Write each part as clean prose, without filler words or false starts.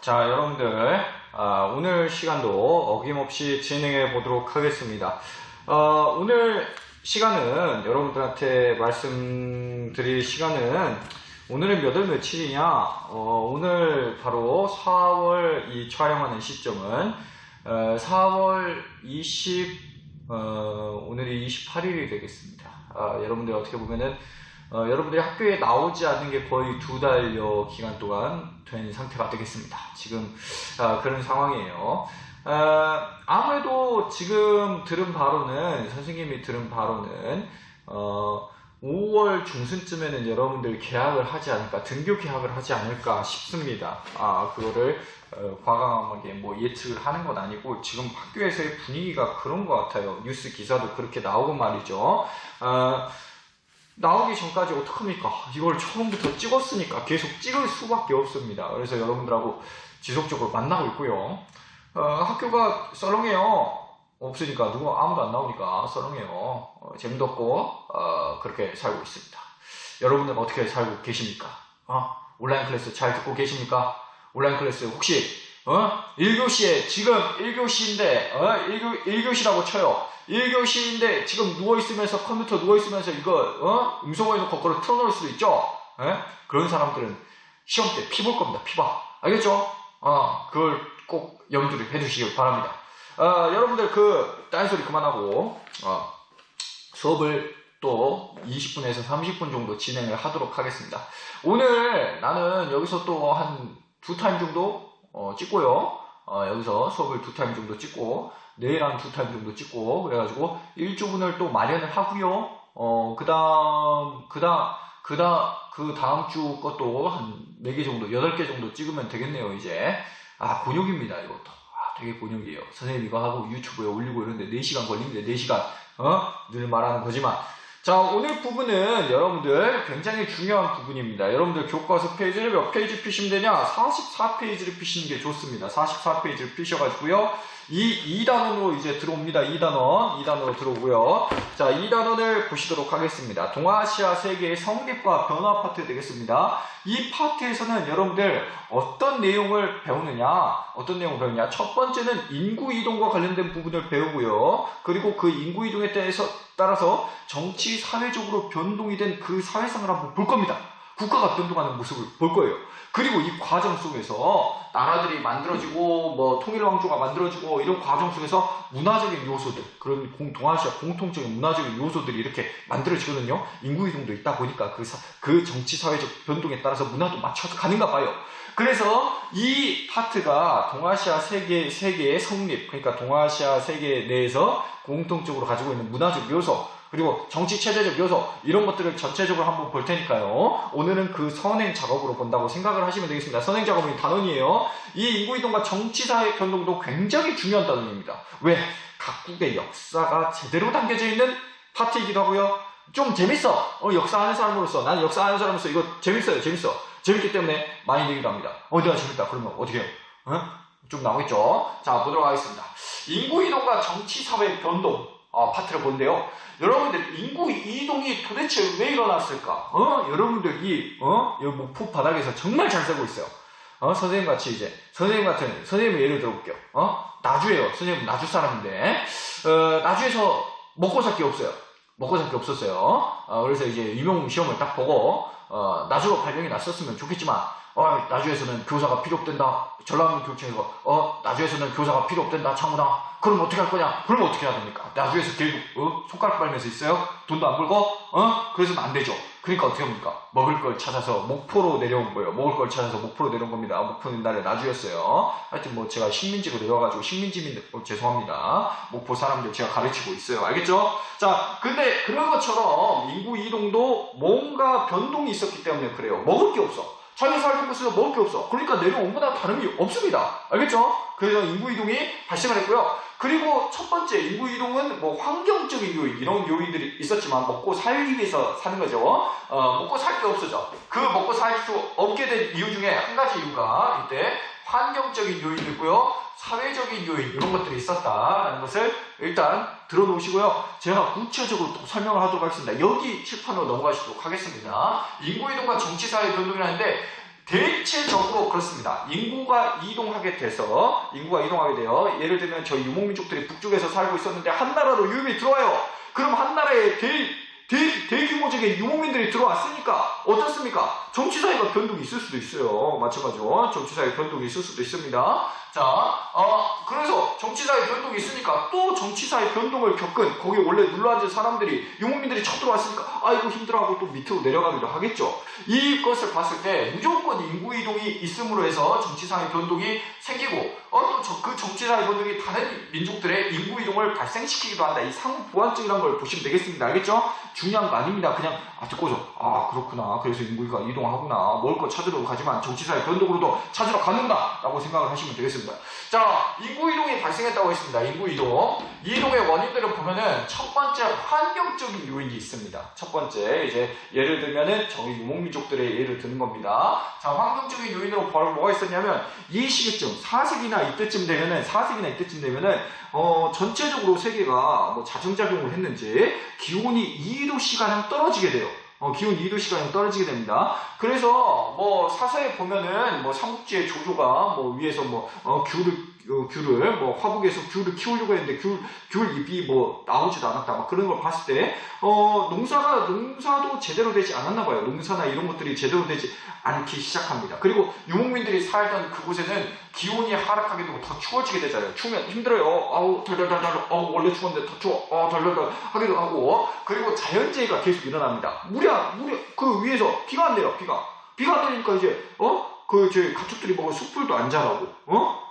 자, 여러분들, 오늘 시간도 어김없이 진행해 보도록 하겠습니다. 오늘 시간은, 여러분들한테 말씀드릴 시간은, 오늘은 몇 월 며칠이냐? 오늘 바로 4월 이 촬영하는 시점은, 4월 오늘이 28일이 되겠습니다. 여러분들 어떻게 보면은, 여러분들이 학교에 나오지 않는 게 거의 2달여 기간 동안 된 상태가 되겠습니다. 지금 그런 상황이에요. 아무래도 지금 들은 바로는, 선생님이 들은 바로는 5월 중순쯤에는 여러분들 개학을 하지 않을까, 등교 개학을 하지 않을까 싶습니다. 그거를 과감하게 뭐 예측을 하는 건 아니고 지금 학교에서의 분위기가 그런 것 같아요. 뉴스 기사도 그렇게 나오고 말이죠. 나오기 전까지 어떡합니까? 이걸 처음부터 찍었으니까 계속 찍을 수밖에 없습니다. 그래서 여러분들하고 지속적으로 만나고 있고요. 학교가 썰렁해요. 없으니까 아무도 안 나오니까 썰렁해요. 재미도 없고 그렇게 살고 있습니다. 여러분은 어떻게 살고 계십니까? 온라인 클래스 잘 듣고 계십니까? 온라인 클래스 혹시 1교시에 지금 1교시인데 1교시라고 쳐요. 1교시인데 지금 누워있으면서 컴퓨터 누워있으면서 이거 음성어해놓고 그걸 틀어놓을 수도 있죠. 그런 사람들은 시험 때 피 볼 겁니다. 피봐. 알겠죠? 그걸 꼭 염두를 해두시길 바랍니다. 여러분들 딴소리 그만하고 수업을 또 20분에서 30분 정도 진행을 하도록 하겠습니다. 오늘 나는 여기서 또 한 2타임 정도 찍고요. 여기서 수업을 2타임 정도 찍고 내일 한 2타임 정도 찍고 그래가지고 일주분을 또 마련을 하고요. 그 다음 주 것도 한 4개 정도, 8개 정도 찍으면 되겠네요, 이제. 곤욕입니다, 이것도. 되게 곤욕이에요. 선생님 이거 하고 유튜브에 올리고 이러는데 4시간 걸립니다, 4시간. 늘 말하는 거지만. 자, 오늘 부분은 여러분들 굉장히 중요한 부분입니다. 여러분들 교과서 페이지를 몇 페이지 피시면 되냐? 44페이지를 피시는 게 좋습니다. 44페이지를 피셔가지고요. 이 단원으로 이제 들어옵니다. 2단원으로 들어오고요. 자, 2단원을 보시도록 하겠습니다. 동아시아 세계의 성립과 변화 파트 되겠습니다. 이 파트에서는 여러분들 어떤 내용을 배우느냐? 첫 번째는 인구 이동과 관련된 부분을 배우고요. 그리고 그 인구 이동에 따라서 정치, 사회적으로 변동이 된 그 사회상을 한번 볼 겁니다. 국가가 변동하는 모습을 볼 거예요. 그리고 이 과정 속에서 나라들이 만들어지고 뭐 통일왕조가 만들어지고 이런 과정 속에서 문화적인 요소들, 그런 동아시아 공통적인 문화적인 요소들이 이렇게 만들어지거든요. 인구이동도 있다 보니까 그 정치 사회적 변동에 따라서 문화도 맞춰서 가는가 봐요. 그래서 이 파트가 동아시아 세계의 성립, 그러니까 동아시아 세계 내에서 공통적으로 가지고 있는 문화적 요소, 그리고 정치 체제적 요소, 이런 것들을 전체적으로 한번 볼 테니까요. 오늘은 그 선행 작업으로 본다고 생각을 하시면 되겠습니다. 선행 작업은 단원이에요. 이 인구이동과 정치사회 변동도 굉장히 중요한 단원입니다. 왜? 각국의 역사가 제대로 담겨져 있는 파트이기도 하고요. 좀 재밌어. 역사 아는 사람으로서, 나는 역사 아는 사람으로서 이거 재밌어요. 재밌기 때문에 많이 얘기도 합니다. 내가 재밌다. 그러면 어떻게 해요? 좀 나오겠죠? 자, 보도록 하겠습니다. 인구이동과 정치사회 변동. 파트를 본데요. 여러분들 인구 이동이 도대체 왜 일어났을까? 여러분들 여기 목포 바닥에서 정말 잘 살고 있어요. 선생님 선생님의 예를 들어볼게요. 나주예요. 선생님은 나주 사람인데 나주에서 먹고 살 게 없어요. 먹고 살 게 없었어요. 그래서 이제 임용 시험을 딱 보고 나주로 발령이 났었으면 좋겠지만 나주에서는 교사가 필요 없댄다. 전라도 교육청에서 나주에서는 교사가 필요 없댄다. 창문아. 그럼 어떻게 할 거냐? 그러면 어떻게 해야 됩니까? 나주에서 계속 손가락 빨면서 있어요? 돈도 안 벌고? 그래서는 안 되죠. 그러니까 어떻게 합니까? 먹을 걸 찾아서 목포로 내려온 거예요. 먹을 걸 찾아서 목포로 내려온 겁니다. 목포는 옛날에 나주였어요. 하여튼 뭐 제가 식민지로 내려와가지고 식민지민 죄송합니다. 목포 사람들 제가 가르치고 있어요. 알겠죠? 자, 근데 그런 것처럼 인구 이동도 뭔가 변동이 있었기 때문에 그래요. 먹을 게 없어. 자기 살던 곳에서 먹을 게 없어. 그러니까 내려온 거나 다름이 없습니다. 알겠죠? 그래서 인구이동이 발생을 했고요. 그리고 첫 번째 인구이동은 뭐 환경적인 요인, 이런 요인들이 있었지만 먹고 살기 위해서 사는 거죠. 먹고 살 게 없어져. 그 먹고 살 수 없게 된 이유 중에 한 가지 이유가 이때 환경적인 요인이고요. 사회적인 요인, 이런 것들이 있었다라는 것을 일단 들어놓으시고요. 제가 구체적으로 또 설명을 하도록 하겠습니다. 여기 칠판으로 넘어가시도록 하겠습니다. 인구이동과 정치사회 변동이라는데 대체적으로 그렇습니다. 인구가 이동하게 돼요. 예를 들면 저희 유목민족들이 북쪽에서 살고 있었는데 한 나라로 유입이 들어와요. 그럼 한 나라에 대규모적인 유목민들이 들어왔으니까 어떻습니까? 정치사회가 변동이 있을 수도 있어요. 마찬가지로 정치사회 변동이 있을 수도 있습니다. 자, 그래서 정치사회 변동이 있으니까 또 정치사회 변동을 겪은 거기에 원래 눌러앉은 사람들이 유목민들이 쳐들어왔으니까 아이고 힘들어하고 또 밑으로 내려가기도 하겠죠. 이것을 봤을 때 무조건 인구 이동이 있음으로 해서 정치사회 변동이 생기고 또 그 정치사회 변동이 다른 민족들의 인구 이동을 발생시키기도 한다. 이 상호 보완증이라는 걸 보시면 되겠습니다. 알겠죠? 중요한 거 아닙니다. 그냥 듣고서 그렇구나. 그래서 인구가 이동하구나. 먹을 거 찾으러 가지만 정치사회 변동으로도 찾으러 가는구나 라고 생각을 하시면 되겠습니다. 자, 인구 이동이 발생했다고 했습니다. 인구 이동. 이 이동의 원인들을 보면은 첫 번째 환경적인 요인이 있습니다. 첫 번째 이제 예를 들면은 저희 유목민족들의 예를 드는 겁니다. 자, 환경적인 요인으로 바로 뭐가 있었냐면 이 시기쯤 4세기나 이때쯤 되면은 전체적으로 세계가 뭐 자정작용을 했는지 기온이 2도씨가량 떨어지게 돼요. 기온 2도씨가량 떨어지게 됩니다. 그래서 뭐 사서에 보면은 뭐 삼국지의 조조가 뭐 위에서 귤을 화북에서 귤을 키우려고 했는데 귤 잎이 뭐 나오지도 않았다. 막 그런 걸 봤을 때 농사도 제대로 되지 않았나 봐요. 농사나 이런 것들이 제대로 되지 않기 시작합니다. 그리고 유목민들이 살던 그곳에는 기온이 하락하게 되고 더 추워지게 되잖아요. 추우면 힘들어요. 덜덜덜덜. 원래 추웠는데 더 추워. 덜덜덜 하기도 하고. 그리고 자연재해가 계속 일어납니다. 그 위에서 비가 안 내려. 비가 안 내리니까 이제 저희 가축들이 먹은 숯불도 안 자라고.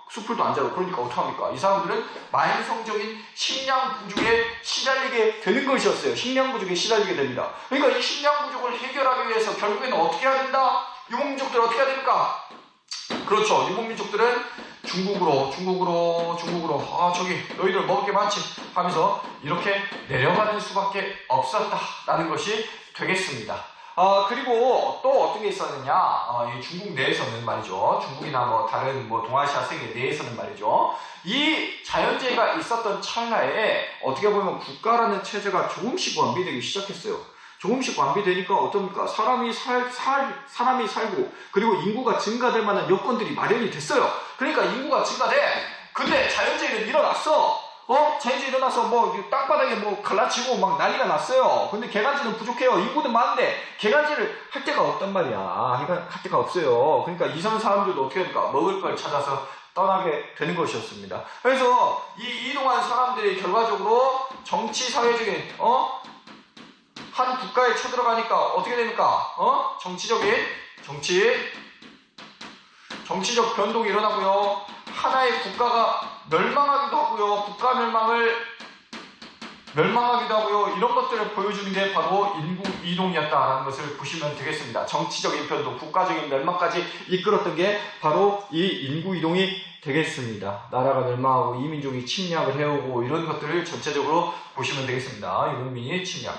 숯불도 안 자라고. 그러니까 어떡합니까? 이 사람들은 만성적인 식량 부족에 시달리게 되는 것이었어요. 식량 부족에 시달리게 됩니다. 그러니까 이 식량 부족을 해결하기 위해서 결국에는 어떻게 해야 된다? 유목민족들 어떻게 해야 됩니까? 그렇죠. 유목민족들은 중국으로 저기 너희들 먹을 게 많지 하면서 이렇게 내려가는 수밖에 없었다라는 것이 되겠습니다. 그리고 또 어떤 게 있었느냐, 이 중국 내에서는 말이죠. 중국이나 뭐 다른 동아시아 세계 내에서는 말이죠. 이 자연재해가 있었던 찰나에 어떻게 보면 국가라는 체제가 조금씩 완비되기 시작했어요. 조금씩 완비되니까 어떻습니까? 사람이 살고 그리고 인구가 증가될 만한 여건들이 마련이 됐어요. 그러니까 인구가 증가돼. 근데 자연재해는 일어났어. 자연재해 일어나서 땅바닥에 갈라치고 막 난리가 났어요. 근데 개간지는 부족해요. 인구는 많은데 개간지를 할 데가 없단 말이야. 할 데가 없어요. 그러니까 이성 사람들도 어떻게 합니까? 먹을 걸 찾아서 떠나게 되는 것이었습니다. 그래서 이 이동한 사람들이 결과적으로 정치 사회적인 한 국가에 쳐들어가니까 어떻게 됩니까? 정치적 변동이 일어나고요. 하나의 국가가 멸망하기도 하고요. 국가 멸망하기도 하고요. 이런 것들을 보여주는 게 바로 인구 이동이었다라는 것을 보시면 되겠습니다. 정치적인 변동, 국가적인 멸망까지 이끌었던 게 바로 이 인구 이동이 되겠습니다. 나라가 멸망하고 이민족이 침략을 해오고 이런 것들을 전체적으로 보시면 되겠습니다. 유목민의 침략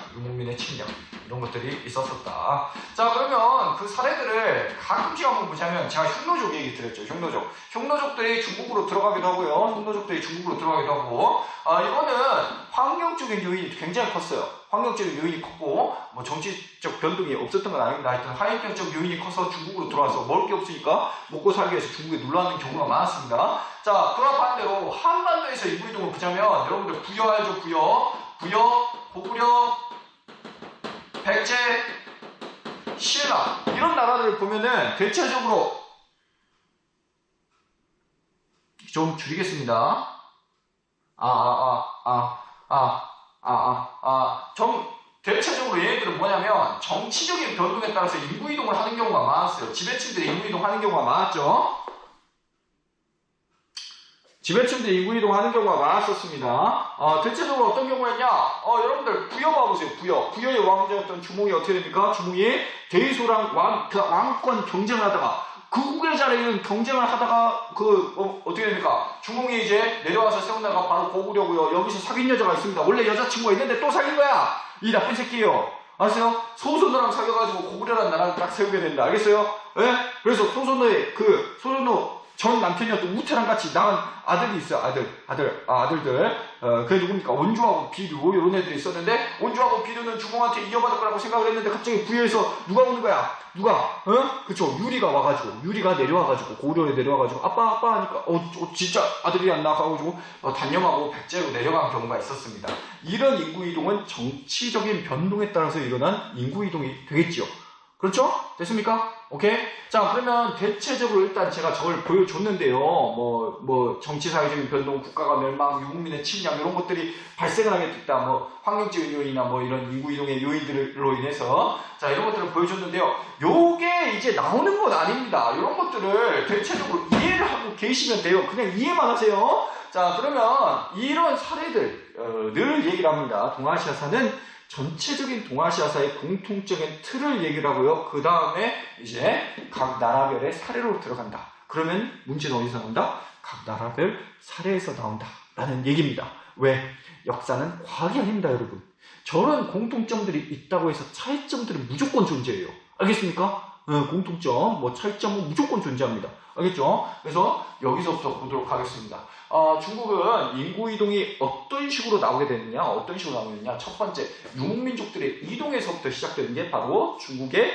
이런 것들이 있었었다. 자, 그러면 그 사례들을 가끔씩 한번 보자면 제가 흉노족 얘기 드렸죠. 흉노족들이 중국으로 들어가기도 하고요. 이거는 환경적인 요인이 굉장히 컸어요. 환경적인 요인이 컸고 정치적 변동이 없었던 건 아닙니다. 하여튼 환경적 요인이 커서 중국으로 들어와서 먹을 게 없으니까 먹고 살기 위해서 중국에 놀러앉는 경우가 많았습니다. 자, 그와 반대로 한반도에서 인구 이동을 보자면 여러분들 부여 알죠? 부여, 고구려, 백제, 신라 이런 나라들을 보면은 대체적으로 좀 줄이겠습니다. 대체적으로 얘네들은 뭐냐면 정치적인 변동에 따라서 인구 이동을 하는 경우가 많았어요. 지배층들이 인구 이동하는 경우가 많았죠. 지배층들이 인구 이동하는 경우가 많았었습니다. 대체적으로 어떤 경우였냐? 여러분들 부여 봐보세요. 부여의 왕자였던 주몽이 어떻게 됩니까? 주몽이 대소랑 왕권 경쟁을 하다가 극우의 자리는 경쟁을 하다가 어떻게 됩니까? 주몽이 이제 내려와서 세운 나라가 바로 고구려고요. 여기서 사귄 여자가 있습니다. 원래 여자친구가 있는데 또 사귄 거야. 이 나쁜 새끼예요. 아세요? 소선호랑 사귀어가지고 고구려라는 나라를 딱 세우게 된다. 알겠어요? 예? 그래서 소선호의 소선호 전 남편이었던 우태랑 같이 낳은 아들이 있어요. 아들들. 그게 누굽니까? 온주하고 비두, 이런 애들이 있었는데, 온주하고 비두는 주공한테 이어받을 거라고 생각을 했는데, 갑자기 부여에서 누가 오는 거야? 누가? 그쵸. 유리가 와가지고, 유리가 내려와가지고, 고려에 내려와가지고, 아빠 하니까, 진짜 아들이 안 나가가지고, 단념하고 백제로 내려간 경우가 있었습니다. 이런 인구이동은 정치적인 변동에 따라서 일어난 인구이동이 되겠지요. 그렇죠? 됐습니까? 오케이? 자, 그러면 대체적으로 일단 제가 저걸 보여줬는데요. 정치사회적인 변동, 국가가 멸망, 유목민의 침략, 이런 것들이 발생을 하게 됐다. 환경적인 요인이나 이런 인구이동의 요인들로 인해서. 자, 이런 것들을 보여줬는데요. 요게 이제 나오는 건 아닙니다. 이런 것들을 대체적으로 이해를 하고 계시면 돼요. 그냥 이해만 하세요. 자, 그러면 이런 사례들, 늘 얘기를 합니다. 동아시아사는 전체적인 동아시아사의 공통적인 틀을 얘기를 하고요. 그 다음에 이제 각 나라별의 사례로 들어간다. 그러면 문제는 어디서 나온다? 각 나라별 사례에서 나온다. 라는 얘기입니다. 왜? 역사는 과학이 아닙니다, 여러분. 저런 공통점들이 있다고 해서 차이점들은 무조건 존재해요. 알겠습니까? 공통점, 차이점은 무조건 존재합니다. 알겠죠? 그래서 여기서부터 보도록 하겠습니다. 중국은 인구이동이 어떤 식으로 나오게 되느냐, 어떤 식으로 나오느냐. 첫 번째, 유목민족들의 이동에서부터 시작되는 게 바로 중국의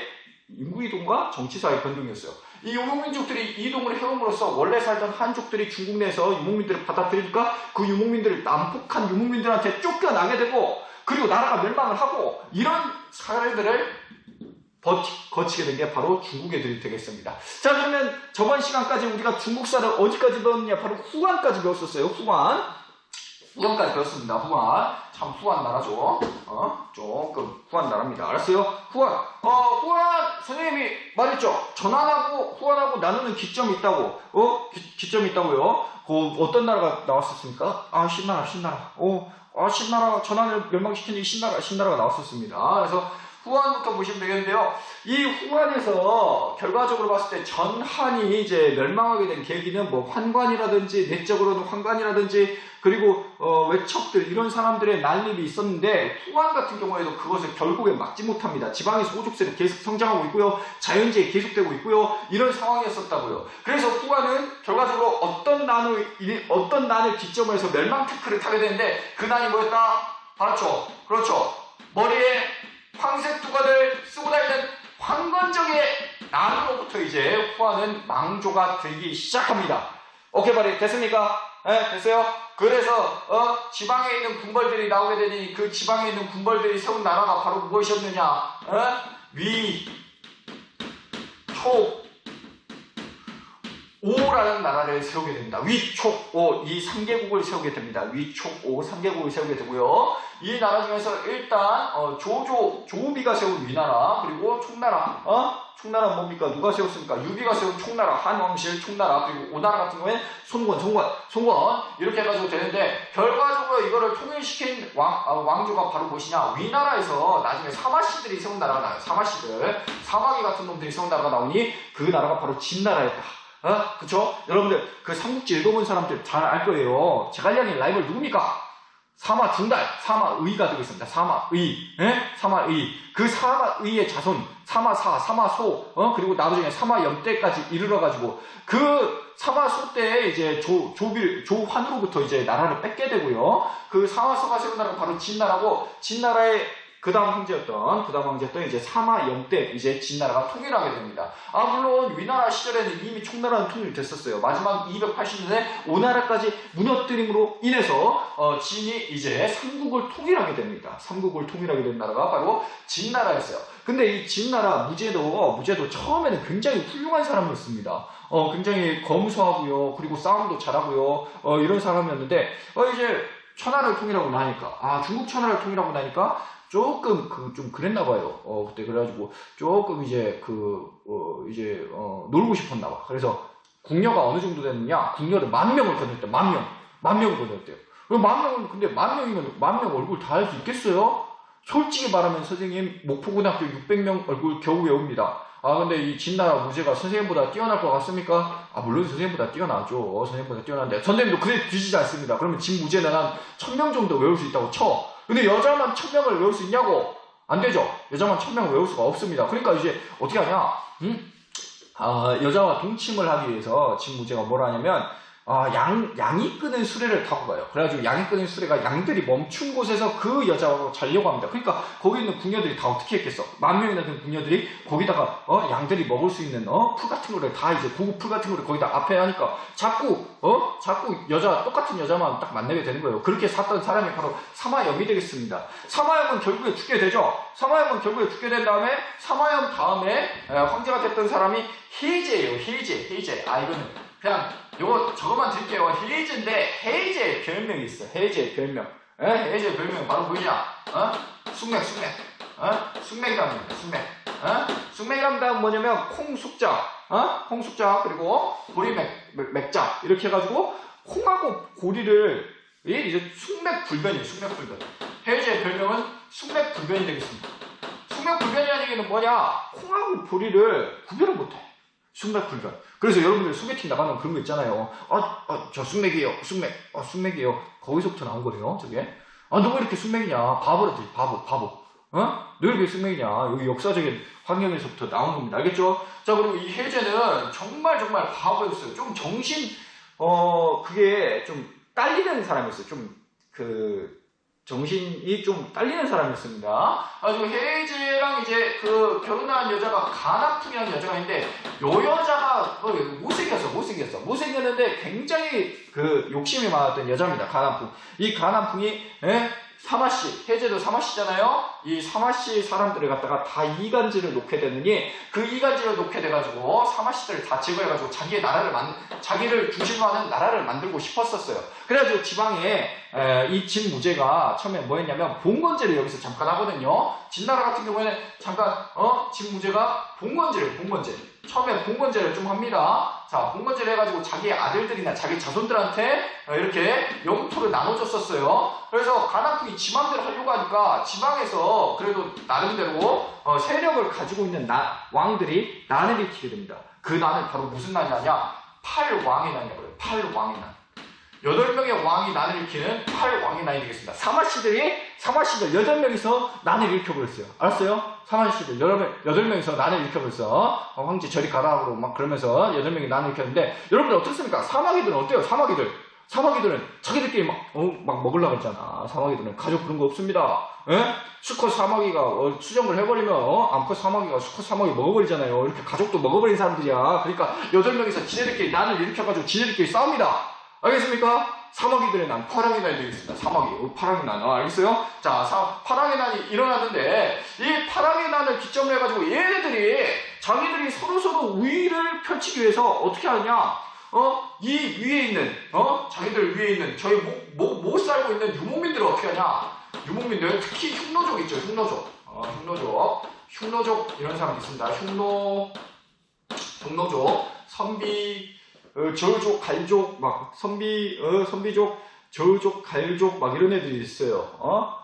인구이동과 정치사회 변동이었어요. 이 유목민족들이 이동을 해옴으로써 원래 살던 한족들이 중국 내에서 유목민들을 받아들이니까 그 유목민들을 남북한 유목민들한테 쫓겨나게 되고, 그리고 나라가 멸망을 하고, 이런 사례들을 거치게 된 게 바로 중국 애들이 되겠습니다. 자, 그러면 저번 시간까지 우리가 중국사를 어디까지 배웠느냐? 바로 후한까지 배웠었어요. 후한까지 배웠습니다. 후한. 참 후한 나라죠. 조금 후한 나라입니다. 알았어요? 후한. 후한 선생님이 말했죠. 전환하고 후한하고 나누는 기점이 있다고. 기점이 있다고요. 어떤 나라가 나왔었습니까? 신나라. 신나라. 전환을 멸망시키는 신나라가 나왔었습니다. 그래서 후한부터 보시면 되겠는데요. 이 후한에서 결과적으로 봤을 때 전한이 이제 멸망하게 된 계기는 환관이라든지, 내적으로는 환관이라든지, 그리고 외척들, 이런 사람들의 난립이 있었는데, 후한 같은 경우에도 그것을 결국에 막지 못합니다. 지방의 소족세를 계속 성장하고 있고요. 자연재해 계속되고 있고요. 이런 상황이었었다고요. 그래서 후한은 결과적으로 어떤 난을 기점으로 해서 멸망 테크를 타게 되는데, 그 난이 뭐였다? 봤죠? 그렇죠. 머리에 황색 두건을 쓰고 다니는 황건적의 난으로부터 이제 후한은 망조가 되기 시작합니다. 오케이, 말이 됐습니까? 됐어요? 그래서 지방에 있는 군벌들이 나오게 되니 그 지방에 있는 군벌들이 세운 나라가 바로 무엇이었느냐? 위, 촉, 오라는 나라를 세우게 됩니다. 위, 촉, 오, 이 3개국을 세우게 됩니다. 위, 촉, 오 3개국을 세우게 되고요. 이 나라 중에서 일단 조우비가 세운 위나라, 그리고 총나라. 총나라는 뭡니까? 누가 세웠습니까? 유비가 세운 총나라, 한왕실 총나라, 그리고 오나라 같은 경우에는 송권 이렇게 해가지고 되는데, 결과적으로 이거를 통일시킨 왕조가 바로 무엇이냐? 위나라에서 나중에 사마씨들이 세운 나라가 나와요. 사마귀 같은 놈들이 세운 나라가 나오니 그 나라가 바로 진나라였다. 그쵸? 여러분들 그 삼국지 읽어본 사람들 잘 알 거예요. 제갈량의 라이벌 누굽니까? 사마중달, 사마의가 되고 있습니다. 사마의. 그 사마의의 자손, 사마사, 사마소, 그리고 나중에 사마염때까지 이르러가지고, 그 사마소 때 이제 조환으로부터 이제 나라를 뺏게 되고요. 그 사마소가 세운 나라가 바로 진나라고, 진나라의 그 다음 황제였던 이제 사마영 때 이제 진나라가 통일하게 됩니다. 물론 위나라 시절에는 이미 총나라는 통일됐었어요. 마지막 280년에 오나라까지 무너뜨림으로 인해서 진이 이제 삼국을 통일하게 됩니다. 삼국을 통일하게 된 나라가 바로 진나라였어요. 근데 이 진나라 무제도 처음에는 굉장히 훌륭한 사람이었습니다. 굉장히 검소하고요. 그리고 싸움도 잘하고요. 이런 사람이었는데 이제 천하를 통일하고 나니까 중국 천하를 통일하고 나니까 조금 좀 그랬나 봐요. 그때 그래가지고 조금 이제 놀고 싶었나 봐. 그래서 궁녀가 어느 정도 됐느냐? 궁녀를 10,000명을 거느렸대요. 10,000명을 거느렸대요. 근데 10,000명이면 10,000명 얼굴 다 할 수 있겠어요? 솔직히 말하면 선생님 목포고등학교 600명 얼굴 겨우 외웁니다. 근데 이 진나라 무제가 선생님보다 뛰어날 것 같습니까? 물론 선생님보다 뛰어나죠. 선생님보다 뛰어난데 선생님도 그래 뒤지지 않습니다. 그러면 진 무제는 한 1,000명 정도 외울 수 있다고 쳐. 근데 여자만 1,000명을 외울 수 있냐고? 안 되죠. 여자만 1,000명을 외울 수가 없습니다. 그러니까 이제 어떻게 하냐? 여자와 동침을 하기 위해서 진무제가 뭘 하냐면 양이 끄는 수레를 타고 가요. 그래가지고 양이 끄는 수레가 양들이 멈춘 곳에서 그 여자하고 자려고 합니다. 그러니까 거기 있는 궁녀들이 다 어떻게 했겠어? 10,000명이나 되는 궁녀들이 거기다가 양들이 먹을 수 있는 풀 같은 거를 다 이제 고급 풀 같은 거를 거기다 앞에 하니까 자꾸 똑같은 여자만 딱 만나게 되는 거예요. 그렇게 샀던 사람이 바로 사마염이 되겠습니다. 사마염은 결국에 죽게 되죠. 사마염은 결국에 죽게 된 다음에 사마염 다음에 황제가 됐던 사람이 해제예요. 해제. 이거는 그냥 저거만 드릴게요. 해제의 별명이 있어. 해제의 별명. 해제의 별명 바로 뭐냐? 숙맥. 숙맥이랍니다. 숙맥이랍니다. 뭐냐면 콩숙자, 그리고 보리 맥자 이렇게 해가지고 콩하고 고리를 이제 숙맥불변이에요. 숙맥불변. 해제의 별명은 숙맥불변이 되겠습니다. 숙맥불변이라는 얘기는 뭐냐? 콩하고 보리를 구별을 못해. 숙맥불변. 그래서 여러분들 소개팅 나가면 그런 거 있잖아요. 저 숙맥이에요. 숙맥이에요. 거기서부터 나온 거래요. 저게. 너 왜 이렇게 숙맥이냐? 바보라지. 바보. 너 왜 이렇게 숙맥이냐? 여기 역사적인 환경에서부터 나온 겁니다. 알겠죠? 자, 그리고 이 해제는 정말 바보였어요. 좀 그게 좀 딸리는 사람이었어요. 정신이 좀 딸리는 사람이었습니다. 아주 해제랑 이제 결혼한 여자가 가나풍이라는 여자가 있는데, 요 여자가 못생겼는데 굉장히 욕심이 많았던 여자입니다. 가나풍. 이 가나풍이 사마씨, 해제도 사마씨잖아요. 이 사마씨 사람들을 갖다가 다 이간질을 놓게 되느니 그 이간질을 놓게 돼가지고 사마씨들을 다 제거해가지고 자기를 중심으로 하는 나라를 만들고 싶었었어요. 그래가지고 지방에 이 진무제가 처음에 뭐 했냐면 봉건제를 여기서 잠깐 하거든요. 진나라 같은 경우에는 잠깐 진무제가 봉건제 처음에 봉건제를 좀 합니다. 자, 봉건제를 해가지고 자기 아들들이나 자기 자손들한테 이렇게 영토를 나눠줬었어요. 그래서 가나풍이 지맘대로 하려고 하니까 지방에서 그래도 나름대로 세력을 가지고 있는 왕들이 난을 일으키게 됩니다. 그 난은 바로 무슨 난이냐? 팔왕의 난이라고 해요. 팔왕의 난. 8명의 왕이 난을 일으키는 팔왕의 난이 되겠습니다. 사마씨들 8명이서 난을 일으켜버렸어요. 알았어요? 사마씨들 8명이서 난을 일으켜버렸어. 황제 저리 가라 하고 막 그러면서 8명이 난을 일으켰는데, 여러분들 어떻습니까? 사마귀들은 어때요? 사마귀들은 자기들끼리 막 먹으려고 했잖아. 사마귀들은 가족 그런 거 없습니다. 수컷 사마귀가 수정을 해버리면 암컷 사마귀가 수컷 사마귀 먹어버리잖아요. 이렇게 가족도 먹어버린 사람들이야. 그러니까 8명이서 지네들끼리 난을 일으켜가지고 지네들끼리 싸웁니다. 알겠습니까? 사마귀들의 난, 파랑의 난이 되겠습니다. 사마귀, 파랑의 난. 알겠어요? 자, 파랑의 난이 일어나는데, 이 파랑의 난을 기점으로 해가지고 얘네들이 자기들이 서로 우위를 펼치기 위해서 어떻게 하느냐? 이 위에 있는, 자기들 위에 있는 저희 못 살고 있는 유목민들을 어떻게 하냐? 유목민들, 특히 흉노족 있죠. 흉노족 이런 사람이 있습니다. 흉노족, 선비, 저족, 갈족, 막 선비족, 저족, 갈족 막 이런 애들이 있어요.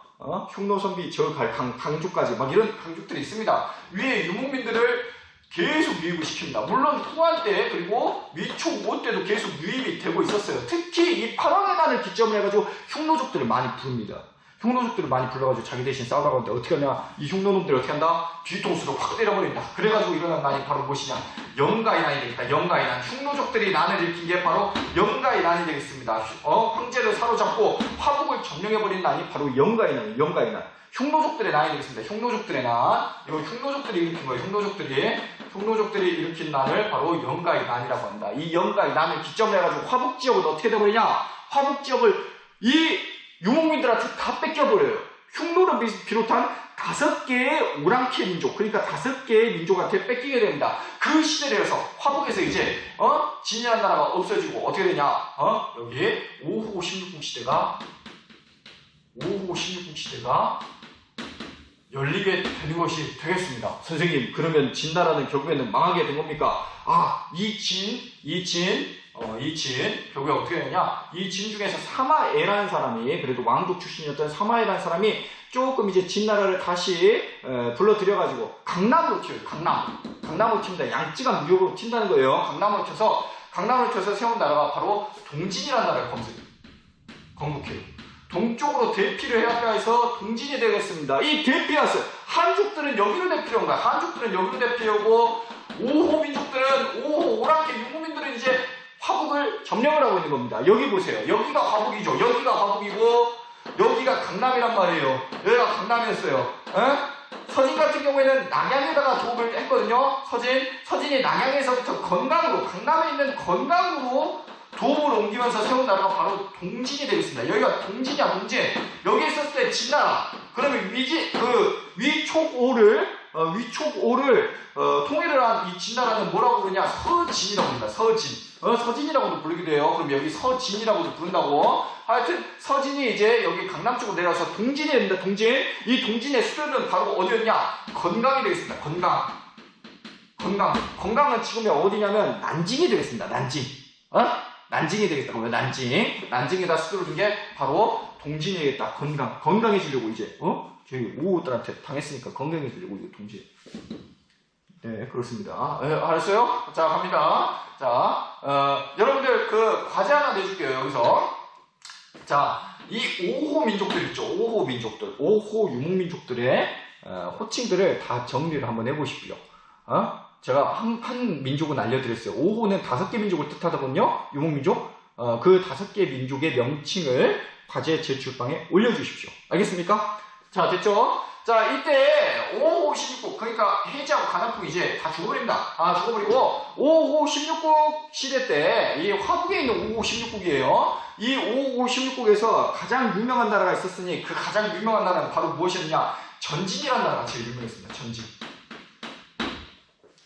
흉노, 선비, 저갈, 강족까지 막 이런 강족들이 있습니다. 위에 유목민들을 계속 유입을 시킵니다. 물론 후한 때 그리고 위초 5 때도 계속 유입이 되고 있었어요. 특히 이 파랑의 난을 기점으로 해가지고 흉노족들을 많이 부릅니다. 흉노족들을 많이 불러가지고 자기 대신 싸우라고 하는데 어떻게 하냐? 이 흉노놈들을 어떻게 한다? 뒤통수로 확 때려버린다. 그래가지고 일어난 난이 바로 무엇이냐? 영가의 난이 되겠다. 영가의 난. 흉노족들이 난을 일으킨 게 바로 영가의 난이 되겠습니다. 황제를 사로잡고 화국을 점령해버린 난이 바로 영가의 난이에요. 영가의 난. 흉노족들의 난이 되겠습니다. 흉노족들의 난. 이거 흉노족들이 일으킨 거예요. 흉노족들이 일으킨 난을 바로 영가의 난이라고 합니다. 이 영가의 난을 기점으로 해가지고 화북지역은 어떻게 되버리냐? 화북지역을 이 유목민들한테 다 뺏겨버려요. 흉노를 비롯한 5개의 오랑캐 민족, 그러니까 5개의 민족한테 뺏기게 됩니다. 그 시대에서 화북에서 이제 진이라는 나라가 없어지고 어떻게 되냐? 여기 오후 16국 시대가 열리게 되는 것이 되겠습니다. 선생님, 그러면 진나라는 결국에는 망하게 된 겁니까? 이 진 결국에 어떻게 되냐? 이 진 중에서 사마에라는 사람이, 그래도 왕족 출신이었던 사마에라는 사람이 조금 이제 진나라를 다시 불러들여가지고 강남으로 튀어요. 강남으로 튑니다. 양찌가 무역으로 튄다는 거예요. 강남으로 튀어서 세운 나라가 바로 동진이라는 나라를 건국해요. 동쪽으로 대피를 해야 해서 동진이 되겠습니다. 이 대피하스 한족들은 여기로 대표한 거야. 한족들은 여기로 대표하고 5호 민족들은 5호 오랑캐 유목민들은 이제 화북을 점령을 하고 있는 겁니다. 여기 보세요. 여기가 화북이죠. 여기가 화북이고 여기가 강남이란 말이에요. 여기가 강남이었어요. 서진 같은 경우에는 낙양에다가 도읍을 했거든요. 서진이 낙양에서부터 건강으로, 강남에 있는 건강으로 도읍을 옮기면서 세운 나라가 바로 동진이 되겠습니다. 여기가 동진이야, 동진. 여기 있었을 때 진나라. 그러면 위촉오를 통일을 한 이 진나라는 뭐라고 부르냐? 서진이라고 합니다. 서진이라고도 부르기도 해요. 그럼 여기 서진이라고도 부른다고. 하여튼 서진이 이제 여기 강남 쪽으로 내려와서 동진이 됩니다. 동진. 이 동진의 수도는 바로 어디였냐? 건강이 되겠습니다. 건강은 지금의 어디냐면 난징이 되겠습니다. 난징이 되겠다. 왜 난징에다 수도를 둔 게 바로 동진이 되겠다. 건강해지려고 이제 저희 오호들한테 당했으니까 건강해지려고 이제 동진. 네, 그렇습니다. 네, 알았어요? 자, 갑니다. 자, 여러분들 그 과제 하나 내줄게요. 여기서. 자, 이 5호 민족들 있죠. 5호 민족들, 5호 유목민족들의 호칭들을 다 정리를 한번 해보십시오. 제가 한 민족은 알려드렸어요. 5호는 5개 민족을 뜻하더군요. 유목민족. 그 5개 민족의 명칭을 과제 제출방에 올려주십시오. 알겠습니까? 자, 됐죠? 자, 이때 5호 16국, 그러니까 해지하고 가나풍 이제 다 죽어버립니다. 죽어버리고 5호 16국 시대 때 이 화북에 있는 5호 16국이에요. 이 5호 16국에서 가장 유명한 나라가 있었으니 그 가장 유명한 나라는 바로 무엇이었냐? 전진이라는 나라가 제일 유명했습니다.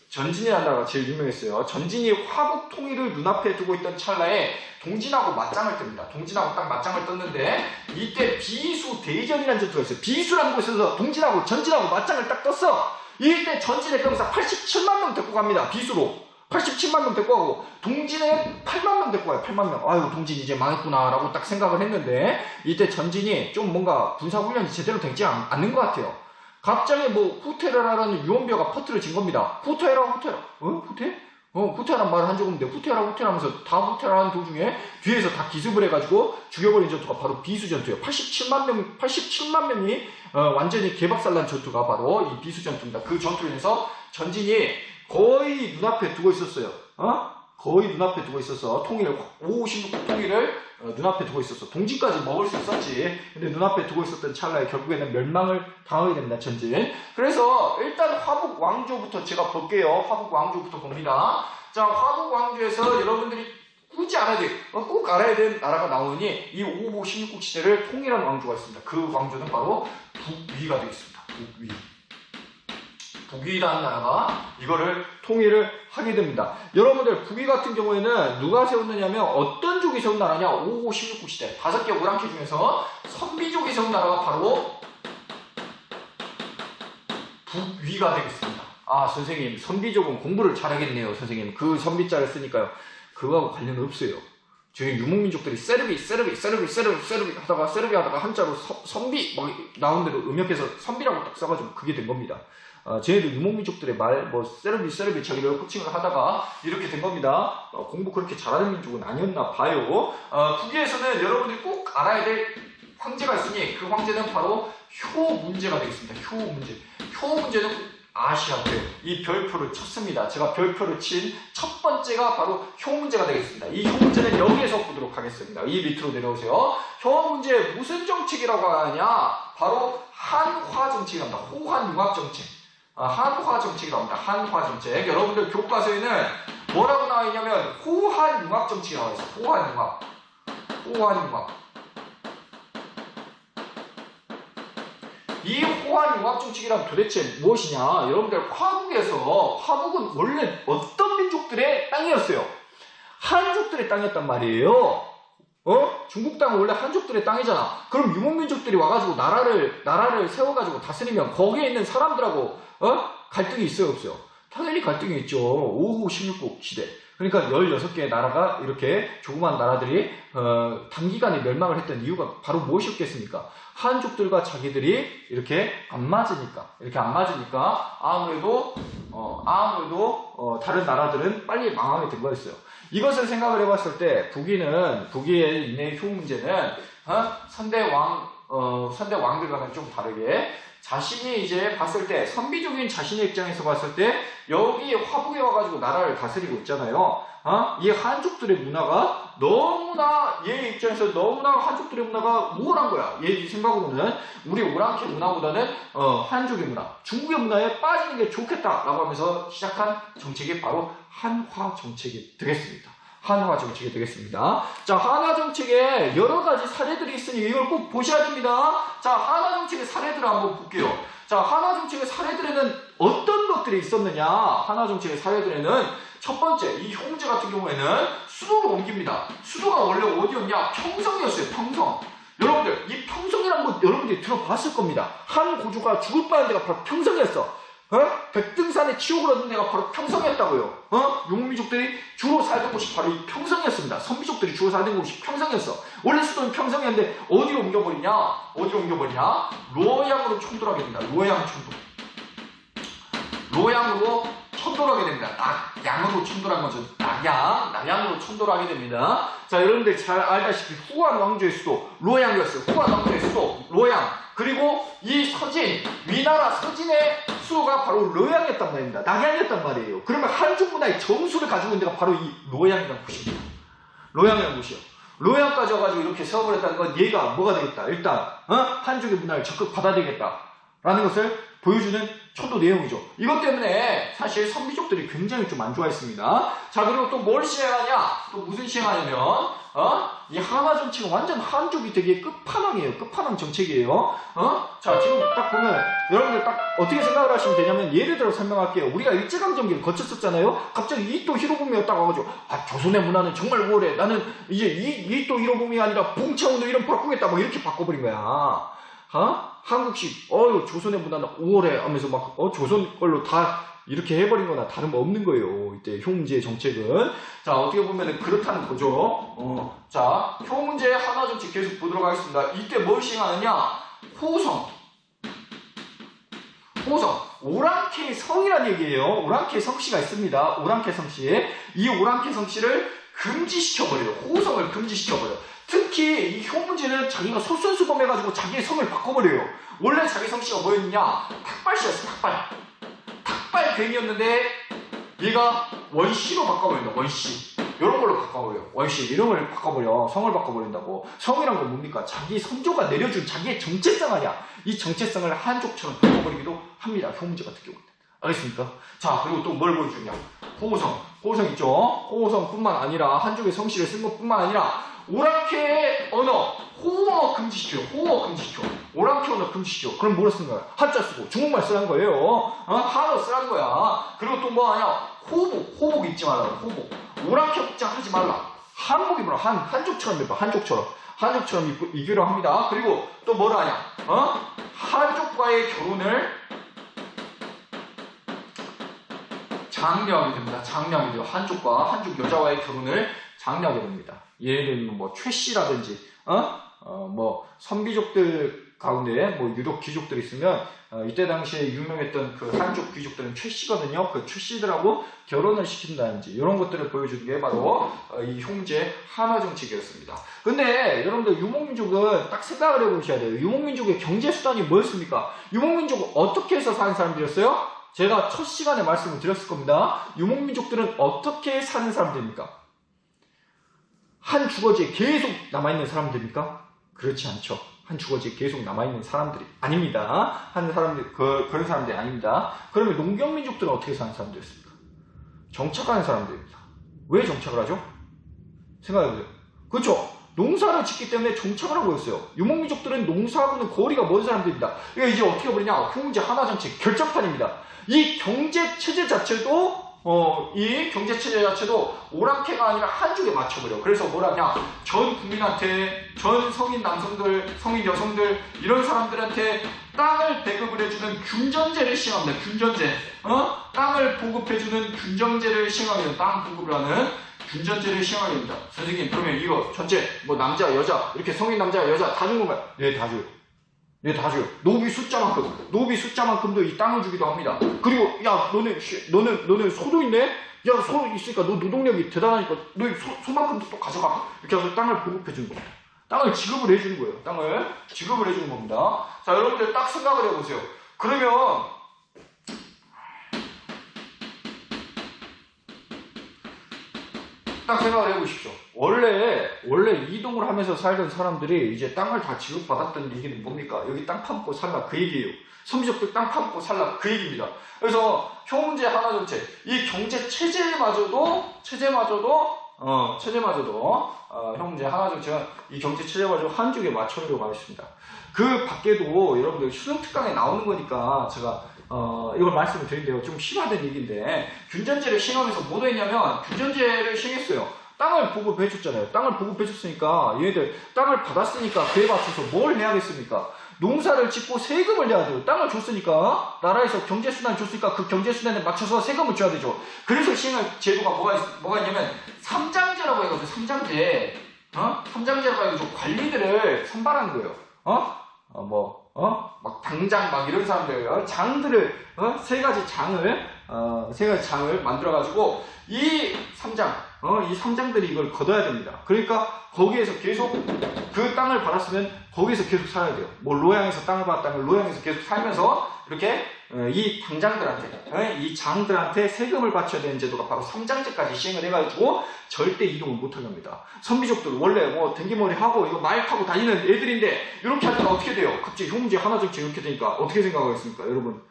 전진이라는 나라가 제일 유명했어요. 전진이 화북 통일을 눈앞에 두고 있던 찰나에 동진하고 맞짱을 뜹니다. 동진하고 딱 맞짱을 떴는데 이때 비수 대전이라는 전투가 있어요. 비수라는 곳에서 동진하고 전진하고 맞짱을 딱 떴어. 이때 전진의 병사 87만 명 데리고 갑니다. 비수로 87만 명 데리고 가고 동진에 8만 명 데리고 가요. 8만 명. 아유, 동진 이제 망했구나 라고 딱 생각을 했는데 이때 전진이 좀 뭔가 군사훈련이 제대로 되지 않는 것 같아요. 갑자기 후퇴를 하라는 유언비어가 퍼뜨려진 겁니다. 후퇴해라. 후퇴? 후퇴하란 말을 한 적 없는데 후퇴하라 하면서 다 후퇴하는 도중에 뒤에서 다 기습을 해가지고 죽여버린 전투가 바로 비수전투예요. 87만 명이 완전히 개박살난 전투가 바로 이 비수전투입니다. 그 전투로 인해서 전진이 거의 눈앞에 두고 있었어요. 거의 눈앞에 두고 있어서 5호 16국 통일을 눈앞에 두고 있었어. 동진까지 먹을 수 있었지. 근데 눈앞에 두고 있었던 찰나에 결국에는 멸망을 당하게 됩니다. 전진. 그래서 일단 화북 왕조부터 제가 볼게요. 화북 왕조부터 봅니다. 자, 화북 왕조에서 여러분들이 꼭 알아야 될 나라가 나오니 이 5호 16국 시대를 통일한 왕조가 있습니다. 그 왕조는 바로 북위가 되겠습니다. 북위라는 나라가 이거를 통일을 하게 됩니다. 여러분들 북위 같은 경우에는 누가 세웠느냐면 어떤 족이 세운 나라냐? 5호 16국 시대 5개 오랑캐 중에서 선비족이 세운 나라가 바로 북위가 되겠습니다. 선생님, 선비족은 공부를 잘하겠네요. 선생님, 그 선비자를 쓰니까요. 그거하고 관련은 없어요. 저희 유목민족들이 세르비 하다가 한자로 선비 나온 대로 음역해서 선비라고 딱 써가지고 그게 된 겁니다. 쟤네들 유목민족들의 세르비 자기들 코칭을 하다가 이렇게 된 겁니다. 공부 그렇게 잘하는 민족은 아니었나 봐요. 북위에서는 여러분들이 꼭 알아야 될 황제가 있으니 그 황제는 바로 효 문제가 되겠습니다. 효 문제는 아시아고요. 이 별표를 쳤습니다. 제가 별표를 친 첫 번째가 바로 효 문제가 되겠습니다. 이 효 문제는 여기에서 보도록 하겠습니다. 이 밑으로 내려오세요. 효 문제 무슨 정책이라고 하냐? 바로 한화 정책이랍니다. 호환융합 정책. 한화 정책이라고 합니다. 한화 정책. 여러분들 교과서에는 뭐라고 나와 있냐면 호환융합 정책이라고 있어요. 호환융합. 이 호환융합 정책이란 도대체 무엇이냐? 여러분들 화북은 원래 어떤 민족들의 땅이었어요? 한족들의 땅이었단 말이에요. 중국 땅은 원래 한족들의 땅이잖아. 그럼 유목민족들이 와가지고 나라를 세워가지고 다스리면 거기에 있는 사람들하고 갈등이 있어요, 없어요? 당연히 갈등이 있죠. 5호 16국 시대. 그러니까 16개의 나라가 이렇게 조그만 나라들이 단기간에 멸망을 했던 이유가 바로 무엇이었겠습니까? 한족들과 자기들이 이렇게 안 맞으니까 아무래도 다른 나라들은 빨리 망하게 된 거였어요. 이것을 생각을 해봤을 때 북위에 있는 효 문제는 선대 왕들과는 좀 다르게 자신이 이제 봤을 때, 선비적인 자신의 입장에서 봤을 때, 여기 화북에 와가지고 나라를 다스리고 있잖아요. 이 한족들의 문화가 너무나, 얘 입장에서 너무나 한족들의 문화가 우월한 거야. 얘 생각으로는, 우리 오랑캐 문화보다는, 한족의 문화, 중국의 문화에 빠지는 게 좋겠다라고 하면서 시작한 정책이 바로 한화 정책이 되겠습니다. 한화 정책이 되겠습니다. 자, 한화 정책에 여러 가지 사례들이 있으니 이걸 꼭 보셔야 됩니다. 자, 한화 정책의 사례들을 한번 볼게요. 자, 한화 정책의 사례들에는 어떤 것들이 있었느냐? 한화 정책의 사례들에는 첫 번째, 이 홍제 같은 경우에는 수도로 옮깁니다. 수도가 원래 어디였냐? 평성이었어요. 평성. 여러분들, 이 평성이라는 거 여러분들이 들어봤을 겁니다. 한 고조가 죽을 뻔한 데가 바로 평성이었어. 백등산의 치욕을 얻은 데가 바로 평성이었다고요. 용민족들이 주로 살던 곳이 바로 이 평성이었습니다. 선비족들이 주로 살던 곳이 평성이었어. 원래 수도는 평성이었는데 어디로 옮겨버리냐? 로양으로 천도하게 됩니다. 로양으로 천도하게 됩니다. 낙양으로 천도한 거죠. 낙양으로 천도를 하게 됩니다. 자, 여러분들 잘 알다시피 후한 왕조의 수도 로양이었어요. 후한 왕조의 수도 로양. 그리고 이 서진, 위나라 서진의 수도가 바로 로양이었단 말입니다. 낙양이었단 말이에요. 그러면 한중 문화의 정수를 가지고 있는 데가 바로 이 로양이라는 곳입니다. 로양이라는 곳이요. 로양까지 와가지고 이렇게 세워버렸다는 건 얘가 뭐가 되겠다. 일단 한족의 문화를 적극 받아들이겠다라는 것을 보여주는 천도 내용이죠. 이것 때문에 사실 선비족들이 굉장히 좀 안 좋아했습니다. 자, 그리고 또 뭘 시행하냐? 또 무슨 시행하냐면 이 한화 정책은 완전 한족이 되게 끝판왕이에요. 끝판왕 정책이에요. 자, 지금 딱 보면 여러분들 딱 어떻게 생각을 하시면 되냐면 예를 들어 설명할게요. 우리가 일제강점기를 거쳤었잖아요. 갑자기 이토 히로부미가 딱 와가지고 조선의 문화는 정말 우월해. 나는 이제 이토 히로부미가 아니라 봉차오노 이름 바꾸겠다. 막 이렇게 바꿔버린 거야. 한국식 조선의 문화는 우월해 하면서 막 조선 걸로 다 이렇게 해버린 거나 다름없는 거예요. 이때 효문제의 정책은. 자, 어떻게 보면은 그렇다는 거죠. 자, 효문제의 한화 정책 계속 보도록 하겠습니다. 이때 뭘 시행하느냐? 호성. 오랑캐 성이라는 얘기예요. 오랑캐 성씨가 있습니다. 오랑캐 성씨. 이 오랑캐 성씨를 금지시켜버려요. 호성을 금지시켜버려요. 특히 이 효문제는 자기가 솔선수범해가지고 자기의 성을 바꿔버려요. 원래 자기 성씨가 뭐였냐? 탁발씨였어. 탁발괭이였는데 얘가 원씨로 바꿔버린다. 원씨. 이런 걸로 바꿔버려. 원씨 이름을 바꿔버려. 성을 바꿔버린다고. 성이란 건 뭡니까? 자기 선조가 내려준 자기의 정체성 아니야. 이 정체성을 한족처럼 바꿔버리기도 합니다. 효문제 같은 경우는. 알겠습니까? 자, 그리고 또 뭘 보여주냐? 호성 있죠? 호성뿐만 아니라 한족의 성씨를 쓴 것뿐만 아니라 오랑캐의 언어, 호어 금지시켜. 오랑캐 언어 금지시켜. 그럼 뭐를 쓰는 거야? 한자 쓰고 중국말 쓰라는 거예요. 한어 쓰라는 거야. 그리고 또 뭐 하냐? 호복 입지 말라고. 호복. 오랑캐 복장 하지 말라. 한복 입으라. 한족처럼 입어. 한족처럼 입기로 합니다. 그리고 또 뭘 하냐? 한족과의 결혼을 장려하게 됩니다. 한족과 한족 여자와의 결혼을 장려하게 됩니다. 예를 들면 뭐 최씨라든지 뭐 선비족들 가운데 뭐 유독 귀족들이 있으면 이때 당시에 유명했던 그 한족 귀족들은 최씨거든요. 그 최씨들하고 결혼을 시킨다든지 이런 것들을 보여주는 게 바로 이 효문제 한화 정책이었습니다. 근데 여러분들 유목민족은 딱 생각을 해보셔야 돼요. 유목민족의 경제 수단이 뭐였습니까? 유목민족은 어떻게 해서 사는 사람들이었어요? 제가 첫 시간에 말씀을 드렸을 겁니다. 유목민족들은 어떻게 사는 사람들입니까? 한 주거지에 계속 남아있는 사람들입니까? 그렇지 않죠. 한 주거지에 계속 남아있는 사람들이 아닙니다. 그런 사람들이 아닙니다. 그러면 농경민족들은 어떻게 사는 사람들이었습니까? 정착하는 사람들입니다. 왜 정착을 하죠? 생각해보세요. 그렇죠. 농사를 짓기 때문에 정착을 하고 있어요. 유목민족들은 농사하고는 거리가 먼 사람들입니다. 이거 이제 어떻게 버리냐? 효문제 한화 정책 결정판입니다. 이 경제 체제 자체도 오랑캐가 아니라 한족에 맞춰버려. 그래서 뭐라냐? 전 국민한테, 전 성인 남성들, 성인 여성들, 이런 사람들한테 땅을 배급을 해주는 균전제를 시행합니다. 균전제. 땅을 보급해주는 균전제를 시행하게 땅 보급을 하는 균전제를 시행하게 됩니다. 선생님, 그러면 이거 전체, 뭐 남자, 여자, 이렇게 성인 남자, 여자 다 준 건가요? 네, 다 줘요. 노비 숫자만큼도 이 땅을 주기도 합니다. 그리고 야, 너는 소도 있네? 야, 소 있으니까 너 노동력이 대단하니까 너 소만큼도 또 가져가. 이렇게 해서 땅을 보급해 주는 겁니다. 땅을 지급을 해주는 거예요. 땅을 지급을 해주는 겁니다. 자, 여러분들 딱 생각을 해보세요. 그러면 딱 생각을 해보십시오. 원래 이동을 하면서 살던 사람들이 이제 땅을 다 지급받았던 얘기는 뭡니까? 여기 땅 파먹고 살라 그 얘기예요. 선비족들 땅 파먹고 살라 그 얘기입니다. 그래서 형제 하나 정책, 이 경제 체제마저도 형제 하나 정책은 이 경제 체제마저도 한쪽에 맞춰놓으려고 하겠습니다. 그 밖에도 여러분들 수능특강에 나오는 거니까 제가 이걸 말씀을 드린대요. 좀 심화된 얘기인데, 균전제를 시행하면서 뭐 했냐면 균전제를 시행했어요. 땅을 보급해줬잖아요. 땅을 보급해줬으니까 얘네들 땅을 받았으니까 그에 맞춰서 뭘 해야겠습니까? 농사를 짓고 세금을 내야 돼요. 땅을 줬으니까, 나라에서 경제수단을 줬으니까 그 경제수단에 맞춰서 세금을 줘야 되죠. 그래서 시행할 제도가 뭐가 있냐면 삼장제라고 해가지고, 삼장제, 삼장제라고 해가지고 관리들을 선발하는 거예요. 막 당장 막 이런 사람들, 장들을, 세 가지 장을 만들어가지고, 이 삼장들이 이걸 거둬야 됩니다. 그러니까 거기에서 계속 그 땅을 받았으면 거기에서 계속 살아야 돼요. 뭐 로양에서 땅을 받았다면 로양에서 계속 살면서 이렇게 이 당장들한테, 이 장들한테 세금을 바쳐야 되는 제도가 바로 삼장제까지 시행을 해가지고 절대 이동을 못하게 합니다. 선비족들 원래 뭐 댕기머리 하고 이거 말 타고 다니는 애들인데 이렇게 하니까 어떻게 돼요? 갑자기 형제 하나정책 이렇게 되니까 어떻게 생각하겠습니까, 여러분?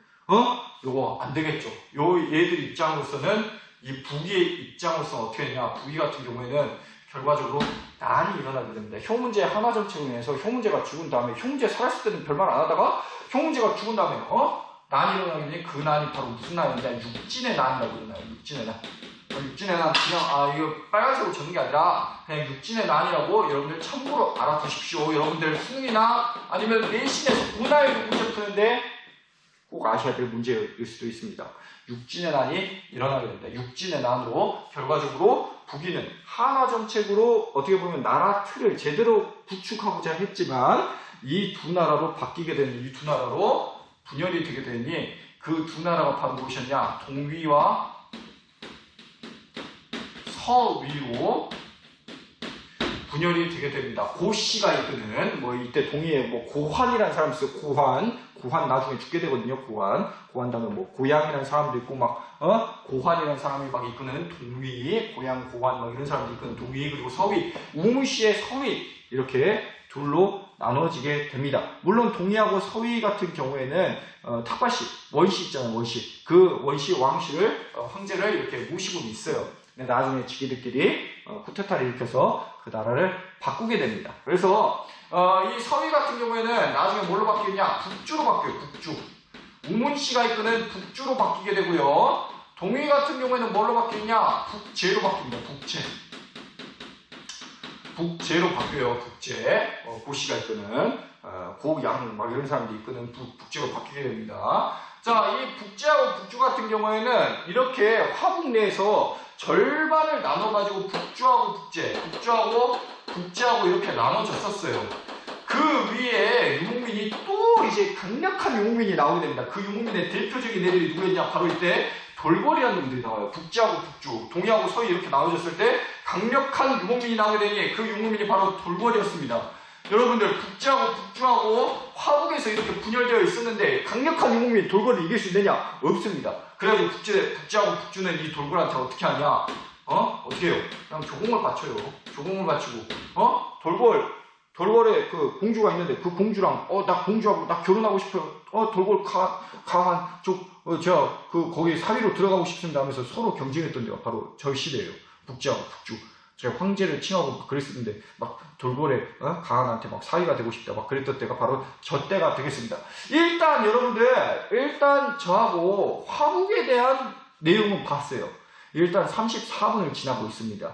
요거 안 되겠죠. 요 얘들 입장으로서는, 이 부기의 입장으로서 어떻게 되냐, 부기 같은 경우에는 결과적으로 난이 일어나게 됩니다. 형문제 하나 정책으로 인해서 형문제가 죽은 다음에, 형문제 살았을 때는 별말 안 하다가 형문제가 죽은 다음에 난이 일어나게 되니 그 난이 바로 무슨 난이냐, 육진의 난이라고 그러나요. 육진의 난. 육진의 난, 그냥 이거 빨간색으로 적는 게 아니라 그냥 육진의 난이라고 여러분들 참고로 알아두십시오. 여러분들 수능이나 아니면 내신에서 문화에도 문제 푸는데 꼭 아셔야 될 문제일 수도 있습니다. 육진의 난이 일어나게 됩니다. 육진의 난으로 결과적으로 북위는 한화 정책으로 어떻게 보면 나라 틀을 제대로 구축하고자 했지만 이 두 나라로 바뀌게 되는, 이 두 나라로 분열이 되게 되니 그 두 나라가 바로 무엇이었냐, 동위와 서위로 분열이 되게 됩니다. 고씨가 이끄는, 뭐 이때 동의에 뭐 고환이라는 사람이 있어요. 고환 나중에 죽게 되거든요. 고환 다음에 뭐 고양이라는 사람도 있고 막 고환이라는 사람이 막 이끄는 동위, 고양 고환 막 이런 사람들이 이끄는 동위, 그리고 서위, 우무씨의 서위, 이렇게 둘로 나눠지게 됩니다. 물론 동위하고 서위 같은 경우에는 탁바씨, 원씨 있잖아요. 원씨, 그 원씨 왕씨를 황제를 이렇게 모시고 있어요. 근데 나중에 지기들끼리 쿠데타를 일으켜서 그 나라를 바꾸게 됩니다. 그래서 이 서위 같은 경우에는 나중에 뭘로 바뀌느냐, 북주로 바뀌어요. 북주. 우문씨가 이끄는 북주로 바뀌게 되고요. 동위 같은 경우에는 뭘로 바뀌느냐, 북제로 바뀝니다. 북제로 바뀌어요. 북제. 고씨가 이끄는 고양 막 이런 사람들이 이끄는 북제로 바뀌게 됩니다. 자, 이 북제하고 북주 같은 경우에는 이렇게 화북 내에서 절반을 나눠가지고 북주하고 북제하고 이렇게 나눠졌었어요. 그 위에 유목민이 또 이제 강력한 유목민이 나오게 됩니다. 그 유목민의 대표적인 애들이 누구였냐, 바로 이때 돌궐이라는 놈들이 나와요. 북제하고 북주, 동해하고 서해 이렇게 나눠졌을 때 강력한 유목민이 나오게 되니 그 유목민이 바로 돌궐이었습니다. 여러분들, 북제하고 북주하고 화북에서 이렇게 분열되어 있었는데 강력한 유목민이 돌궐을 이길 수 있느냐? 없습니다. 그래가지고 북제하고 북주는 이 돌궐한테 어떻게 하냐? 어떻게 해요? 그냥 조공을 바쳐요. 조공을 바치고, 돌궐에 그 공주가 있는데 그 공주랑, 나 공주하고 나 결혼하고 싶어요. 돌궐 가한 거기 사위로 들어가고 싶습니다 하면서 서로 경쟁했던 데가 바로 저 시대예요. 북제하고 북주. 제가 황제를 칭하고 막 그랬었는데 막 돌궐에 가한한테 막 사위가 되고 싶다 막 그랬던 때가 바로 저 때가 되겠습니다. 일단 여러분들, 저하고 화북에 대한 내용은 봤어요. 일단 34분을 지나고 있습니다.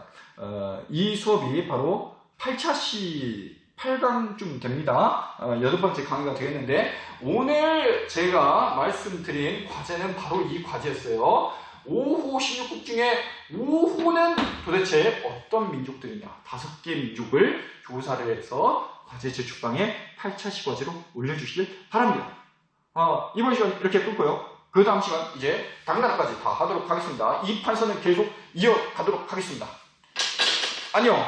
이 수업이 바로 8강 됩니다. 8번째 강의가 되겠는데, 오늘 제가 말씀드린 과제는 바로 이 과제였어요. 5호 16국 중에 5호는 도대체 어떤 민족들이냐, 5개 민족을 조사를 해서 과제 제출방에 8차시 과제로 올려주시길 바랍니다. 이번 시간 이렇게 끊고요. 그 다음 시간 이제 당나라까지 다 하도록 하겠습니다. 이 판서는 계속 이어가도록 하겠습니다. 안녕.